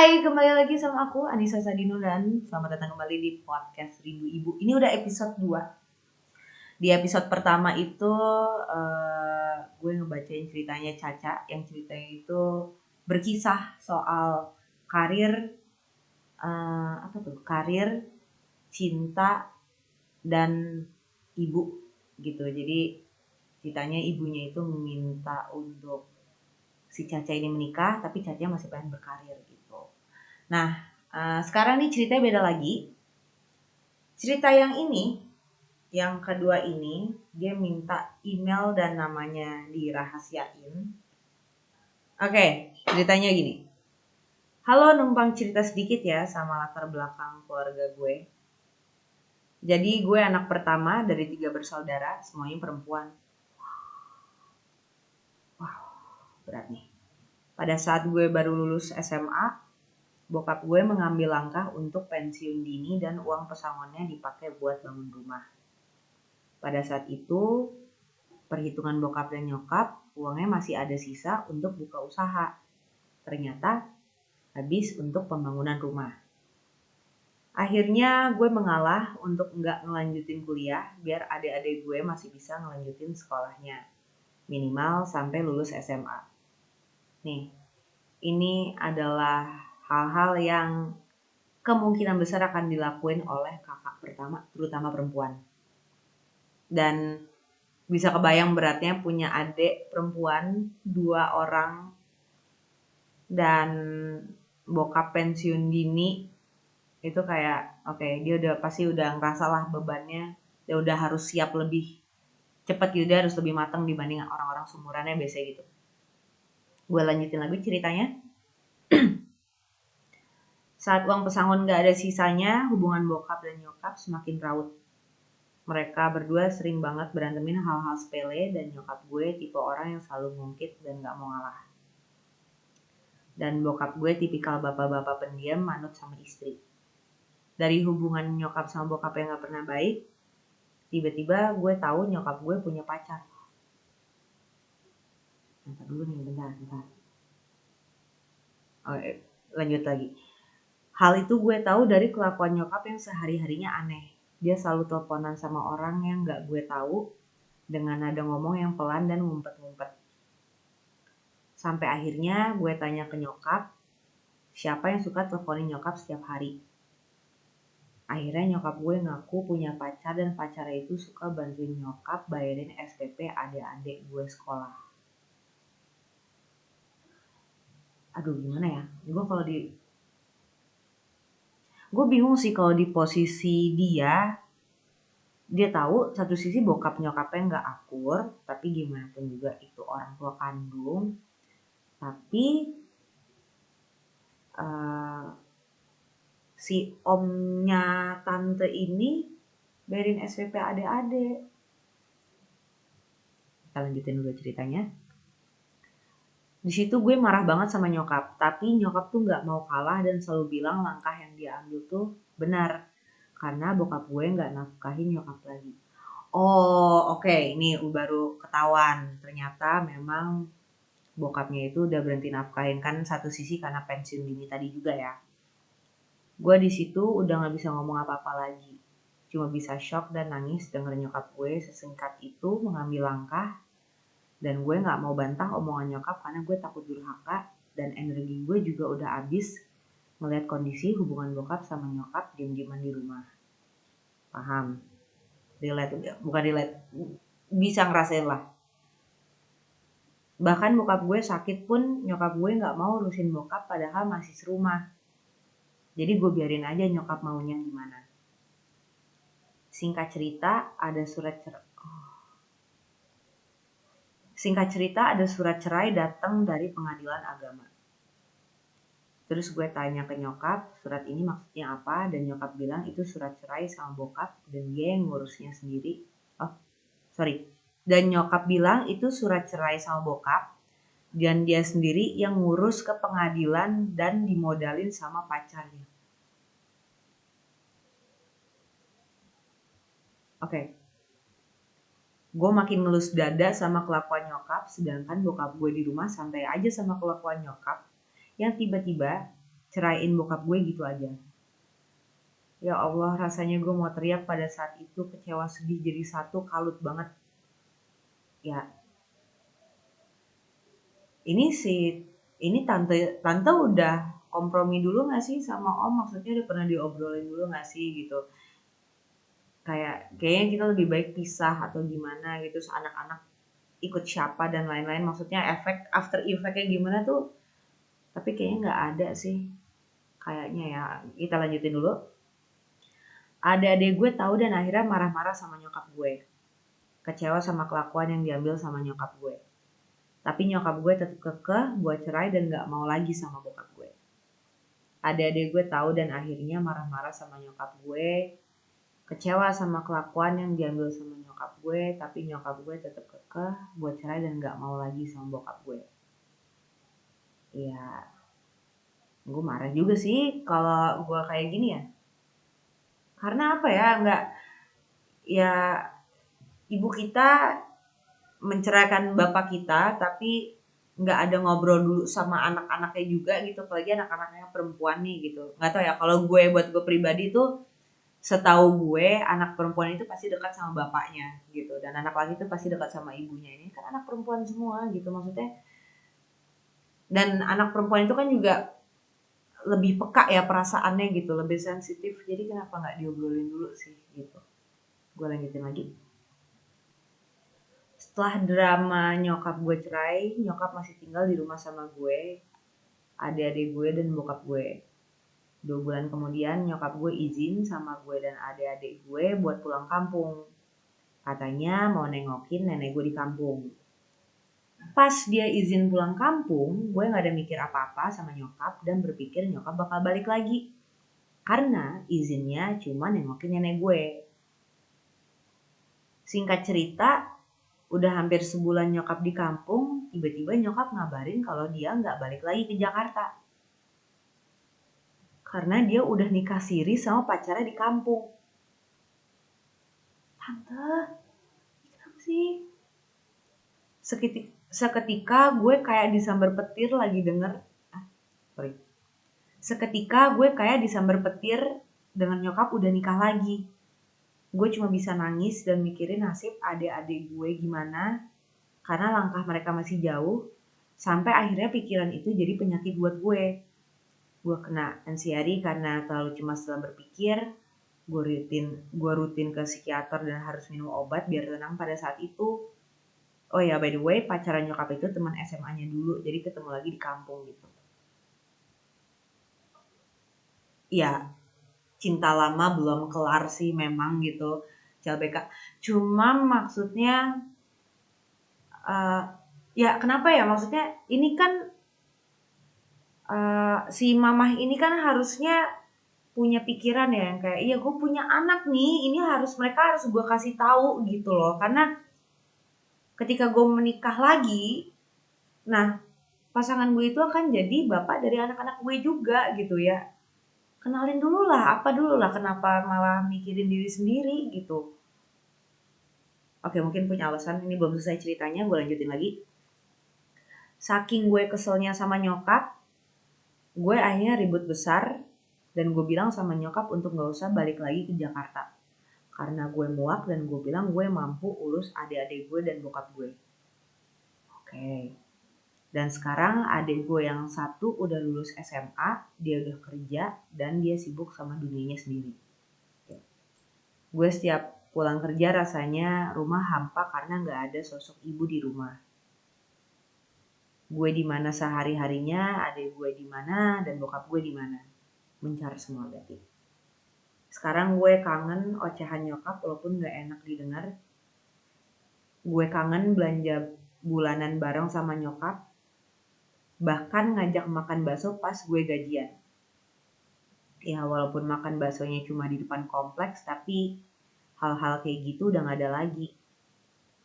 Hai, kembali lagi sama aku Anissa Sadino dan selamat datang kembali di podcast Rindu Ibu. Ini udah episode 2. Di episode pertama itu gue ngebacain ceritanya Caca yang ceritanya itu berkisah soal karir karir, cinta dan ibu gitu. Jadi ceritanya ibunya itu meminta untuk si Caca ini menikah, tapi Caca masih pengen berkarir gitu. Nah, sekarang nih ceritanya beda lagi. Cerita yang ini, yang kedua ini, dia minta email dan namanya dirahasiain. Oke, ceritanya gini. Halo, numpang cerita sedikit ya sama latar belakang keluarga gue. Jadi gue anak pertama dari 3 bersaudara, semuanya perempuan. Wow, berat nih. Pada saat gue baru lulus SMA, bokap gue mengambil langkah untuk pensiun dini dan uang pesangonnya dipakai buat bangun rumah. Pada saat itu, perhitungan bokap dan nyokap, uangnya masih ada sisa untuk buka usaha. Ternyata habis untuk pembangunan rumah. Akhirnya gue mengalah untuk nggak ngelanjutin kuliah biar adik-adik gue masih bisa ngelanjutin sekolahnya. Minimal sampai lulus SMA. Nih, ini adalah hal-hal yang kemungkinan besar akan dilakuin oleh kakak pertama, terutama perempuan. Dan bisa kebayang beratnya punya adik perempuan 2 orang dan bokap pensiun dini. Itu kayak dia pasti udah ngerasa lah bebannya, dia udah harus siap lebih cepat gitu, dia harus lebih matang dibanding orang-orang seumurannya biasanya gitu. Gue lanjutin lagi ceritanya. Saat uang pesangon gak ada sisanya, hubungan bokap dan nyokap semakin raut. Mereka berdua sering banget berantemin hal-hal sepele dan nyokap gue tipe orang yang selalu ngungkit dan gak mau ngalah. Dan bokap gue tipikal bapak-bapak pendiam, manut sama istri. Dari hubungan nyokap sama bokap yang gak pernah baik, tiba-tiba gue tahu nyokap gue punya pacar. Bentar dulu nih, bentar. Lanjut lagi. Hal itu gue tahu dari kelakuan nyokap yang sehari-harinya aneh. Dia selalu teleponan sama orang yang gak gue tahu dengan nada ngomong yang pelan dan ngumpet-ngumpet. Sampai akhirnya gue tanya ke nyokap, siapa yang suka teleponin nyokap setiap hari? Akhirnya nyokap gue ngaku punya pacar dan pacarnya itu suka bantuin nyokap bayarin SPP adik-adik gue sekolah. Aduh, gimana ya? Gue bingung sih kalau di posisi dia tahu satu sisi bokap nyokapnya nggak akur, tapi gimana pun juga itu orang tua kandung. Tapi si omnya tante ini bayarin SPP adik-adik. Kita lanjutin dulu ceritanya. Di situ gue marah banget sama nyokap, tapi nyokap tuh nggak mau kalah dan selalu bilang langkah yang dia ambil tuh benar, karena bokap gue nggak nafkahin nyokap lagi. Oke, ini baru ketahuan. Ternyata memang bokapnya itu udah berhenti nafkahin, kan satu sisi karena pensiun dini tadi juga ya. Gue di situ udah nggak bisa ngomong apa-apa lagi, cuma bisa shock dan nangis denger nyokap gue sesingkat itu mengambil langkah. Dan gue gak mau bantah omongan nyokap karena gue takut durhaka dan energi gue juga udah habis ngeliat kondisi hubungan bokap sama nyokap diem-dieman di rumah. Paham? Bukan relate, bisa ngerasain lah. Bahkan bokap gue sakit pun nyokap gue gak mau urusin bokap padahal masih serumah. Jadi gue biarin aja nyokap maunya gimana. Singkat cerita ada surat cerai datang dari pengadilan agama. Terus gue tanya ke nyokap, surat ini maksudnya apa? Dan nyokap bilang itu surat cerai sama bokap dan dia yang ngurusnya sendiri. Dan nyokap bilang itu surat cerai sama bokap dan dia sendiri yang ngurus ke pengadilan dan dimodalin sama pacarnya. Gue makin ngelus dada sama kelakuan nyokap, sedangkan bokap gue di rumah santai aja sama kelakuan nyokap yang tiba-tiba ceraiin bokap gue gitu aja. Ya Allah, rasanya gue mau teriak pada saat itu, kecewa sedih jadi satu, kalut banget. Ya, ini tante udah kompromi dulu gak sih sama om? Maksudnya udah pernah diobrolin dulu gak sih gitu? Kayaknya kita lebih baik pisah atau gimana gitu, anak-anak ikut siapa dan lain-lain. Maksudnya efek after effect-nya gimana tuh, tapi kayaknya nggak ada sih. Kayaknya ya, kita lanjutin dulu. Adik-adik gue tahu dan akhirnya marah-marah sama nyokap gue. Kecewa sama kelakuan yang diambil sama nyokap gue. Tapi nyokap gue tetap kekeh buat cerai dan gak mau lagi sama bokap gue. Adik-adik gue tahu dan akhirnya marah-marah sama nyokap gue. Kecewa sama kelakuan yang diambil sama nyokap gue. Tapi nyokap gue tetap kekeh buat cerai dan gak mau lagi sama bokap gue. Ya, gue marah juga sih kalau gue kayak gini ya. Karena apa ya, ya ibu kita menceraikan bapak kita, tapi nggak ada ngobrol dulu sama anak-anaknya juga gitu, apalagi anak-anaknya perempuan nih gitu. Nggak tahu ya, kalau buat gue pribadi tuh, setahu gue anak perempuan itu pasti dekat sama bapaknya gitu, dan anak laki itu pasti dekat sama ibunya. Ini kan anak perempuan semua gitu maksudnya, dan anak perempuan itu kan juga lebih peka ya perasaannya gitu, lebih sensitif. Jadi kenapa nggak diobrolin dulu sih gitu. Gue lanjutin lagi. Setelah drama nyokap gue cerai, nyokap masih tinggal di rumah sama gue, adik-adik gue dan bokap gue. 2 bulan kemudian nyokap gue izin sama gue dan adik-adik gue buat pulang kampung. Katanya mau nengokin nenek gue di kampung. Pas dia izin pulang kampung, gue gak ada mikir apa-apa sama nyokap dan berpikir nyokap bakal balik lagi. Karena izinnya cuma nengokin nenek gue. Singkat cerita, udah hampir sebulan nyokap di kampung, tiba-tiba nyokap ngabarin kalau dia nggak balik lagi ke Jakarta. Karena dia udah nikah siri sama pacarnya di kampung. Tante, kenapa sih? Seketika gue kayak disambar petir lagi denger. Sorry. Seketika gue kayak disambar petir dengan nyokap udah nikah lagi. Gue cuma bisa nangis dan mikirin nasib adik-adik gue gimana. Karena langkah mereka masih jauh. Sampai akhirnya pikiran itu jadi penyakit buat gue. Gue kena anxiety karena terlalu cemas dalam berpikir. Gue rutin ke psikiater dan harus minum obat biar tenang pada saat itu. Oh ya, by the way, pacaran nyokap itu teman SMA-nya dulu, jadi ketemu lagi di kampung gitu. Ya, cinta lama belum kelar sih memang gitu, CLBK. Cuma maksudnya, ya kenapa ya, maksudnya ini kan si mamah ini kan harusnya punya pikiran ya yang kayak, iya gue punya anak nih, ini mereka harus gue kasih tahu gitu loh. Karena ketika gue menikah lagi, nah pasangan gue itu akan jadi bapak dari anak-anak gue juga gitu ya. Kenalin dulu lah, apa dulu lah, kenapa malah mikirin diri sendiri gitu. Oke, mungkin punya alasan, ini belum selesai ceritanya, gue lanjutin lagi. Saking gue keselnya sama nyokap, gue akhirnya ribut besar dan gue bilang sama nyokap untuk gak usah balik lagi ke Jakarta. Karena gue muak dan gue bilang gue mampu urus adik-adik gue dan bokap gue. Oke. Dan sekarang adik gue yang satu udah lulus SMA, dia udah kerja dan dia sibuk sama dunianya sendiri. Gue setiap pulang kerja rasanya rumah hampa karena gak ada sosok ibu di rumah. Gue di mana sehari-harinya, adik gue di mana dan bokap gue di mana. Mencar semua berarti. Sekarang gue kangen ocehan nyokap walaupun gak enak didengar. Gue kangen belanja bulanan bareng sama nyokap. Bahkan ngajak makan bakso pas gue gajian. Ya walaupun makan baksonya cuma di depan kompleks, tapi hal-hal kayak gitu udah gak ada lagi.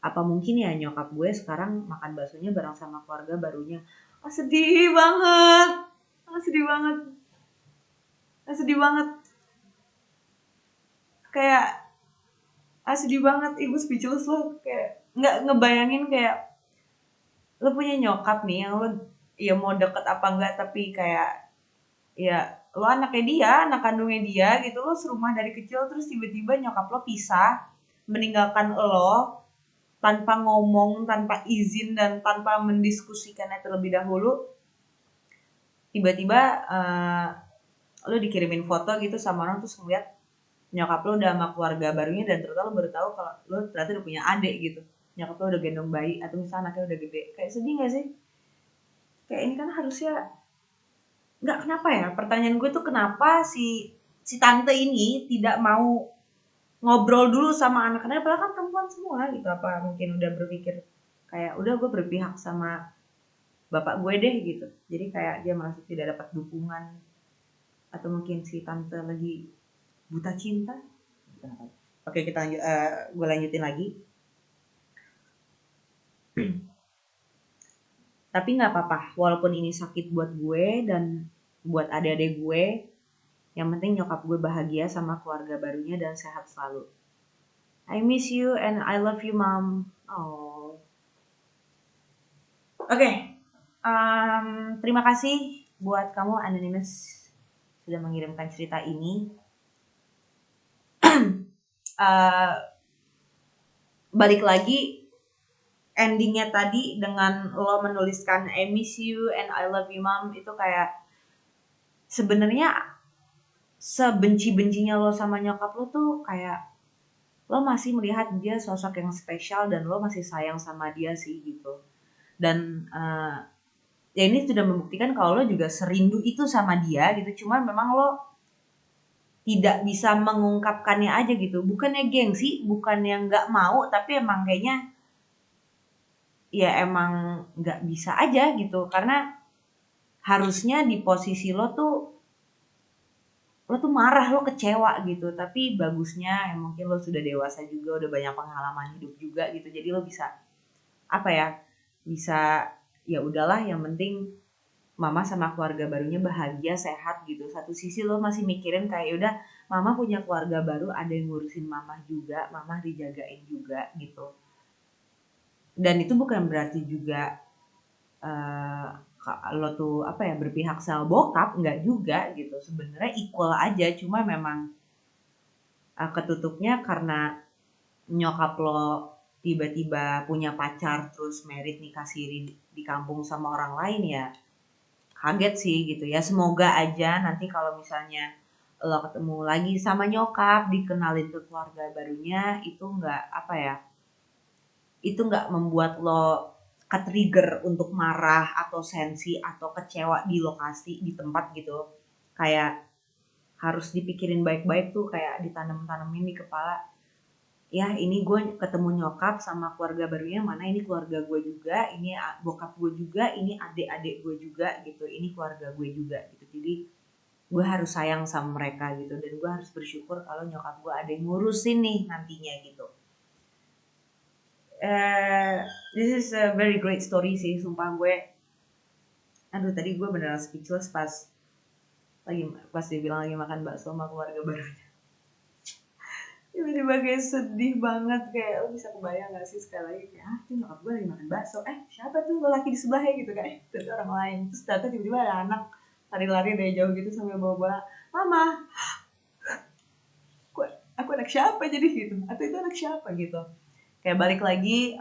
Apa mungkin ya nyokap gue sekarang makan baksonya bareng sama keluarga barunya. Sedih banget. Sedih banget. Sedih banget. Kayak sedih banget. Ibu speechless loh. Kayak gak ngebayangin kayak lo punya nyokap nih yang lo ya mau deket apa enggak, tapi kayak ya lo anaknya dia, anak kandungnya dia gitu, lo serumah dari kecil terus tiba-tiba nyokap lo pisah, meninggalkan lo tanpa ngomong, tanpa izin dan tanpa mendiskusikannya terlebih dahulu. Tiba-tiba lo dikirimin foto gitu sama orang terus ngeliat nyokap lo udah sama keluarga barunya dan ternyata lo baru tahu kalau lo ternyata udah punya adik gitu. Nyokap lo udah gendong bayi atau misalnya anaknya udah gede. Kayak sedih gak sih? Kayak ini kan harusnya nggak, kenapa ya? Pertanyaan gue tuh kenapa si tante ini tidak mau ngobrol dulu sama anak-anaknya, padahal kan perempuan semua gitu. Apa mungkin udah berpikir kayak udah gue berpihak sama bapak gue deh gitu. Jadi kayak dia merasa tidak dapat dukungan, atau mungkin si tante lagi buta cinta. Oke, kita lanjut, gue lanjutin lagi. Tapi nggak apa-apa, walaupun ini sakit buat gue dan buat adik-adik gue, yang penting nyokap gue bahagia sama keluarga barunya dan sehat selalu. I miss you and I love you, mom. Oh. Oke, terima kasih buat kamu Anonymous sudah mengirimkan cerita ini. Balik lagi, endingnya tadi dengan lo menuliskan I miss you and I love you, mom, itu kayak sebenarnya sebenci-bencinya lo sama nyokap lo tuh kayak lo masih melihat dia sosok yang spesial dan lo masih sayang sama dia sih gitu. Dan ya ini sudah membuktikan kalau lo juga serindu itu sama dia gitu. Cuman memang lo tidak bisa mengungkapkannya aja gitu. Bukannya gengsi, bukan yang nggak mau, tapi emang kayaknya ya emang nggak bisa aja gitu. Karena harusnya di posisi lo tuh marah, lo kecewa gitu. Tapi bagusnya ya mungkin lo sudah dewasa juga, udah banyak pengalaman hidup juga gitu. Jadi lo bisa apa ya? Bisa ya udahlah, yang penting mama sama keluarga barunya bahagia, sehat gitu. Satu sisi lo masih mikirin kayak udah mama punya keluarga baru, ada yang ngurusin mama juga, mama dijagain juga gitu. Dan itu bukan berarti juga uh, lo tuh apa ya berpihak sama bokap, nggak juga gitu. Sebenarnya equal aja, cuma memang ketutupnya karena nyokap lo tiba-tiba punya pacar terus merit nikah siri di kampung sama orang lain, ya kaget sih gitu ya. Semoga aja nanti kalau misalnya lo ketemu lagi sama nyokap, dikenalin ke keluarga barunya, itu nggak apa ya, itu nggak membuat lo ke-trigger untuk marah atau sensi atau kecewa di lokasi, di tempat gitu. Kayak harus dipikirin baik-baik tuh, kayak ditanam-tanamin di kepala. Ya ini gue ketemu nyokap sama keluarga barunya, mana ini keluarga gue juga, ini bokap gue juga, ini adik-adik gue juga gitu, ini keluarga gue juga gitu. Jadi gue harus sayang sama mereka gitu, dan gue harus bersyukur kalau nyokap gue ada yang ngurusin nih nantinya gitu. This is a very great story sih, sumpah gue. Aduh, tadi gue beneran speechless pas dia bilang lagi makan bakso sama keluarga barunya. Tiba-tiba kayak sedih banget, kayak lo bisa kebayang gak sih sekali lagi kayak itu nyokap gue lagi makan bakso, siapa tuh lelaki di sebelahnya gitu kan, itu orang lain. Terus ternyata tiba-tiba ada anak lari-lari dari jauh gitu sambil bawa-bawa, mama, aku anak siapa jadi gitu, atau itu anak siapa gitu. Kayak balik lagi,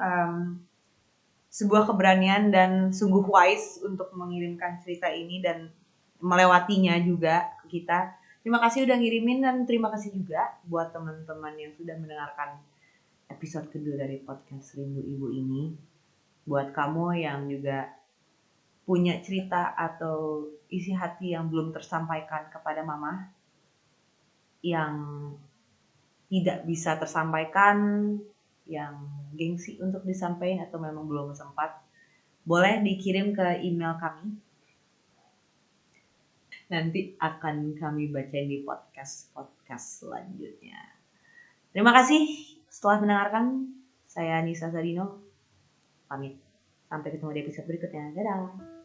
sebuah keberanian dan sungguh wise untuk mengirimkan cerita ini dan melewatinya juga ke kita. Terima kasih udah ngirimin, dan terima kasih juga buat teman-teman yang sudah mendengarkan episode kedua dari podcast Rindu Ibu ini. Buat kamu yang juga punya cerita atau isi hati yang belum tersampaikan kepada mama, yang tidak bisa tersampaikan, yang gengsi untuk disampaikan atau memang belum sempat, boleh dikirim ke email kami. Nanti akan kami baca di podcast selanjutnya. Terima kasih setelah mendengarkan. Saya Nisa Sadino, pamit. Sampai ketemu di episode berikutnya. Dadah.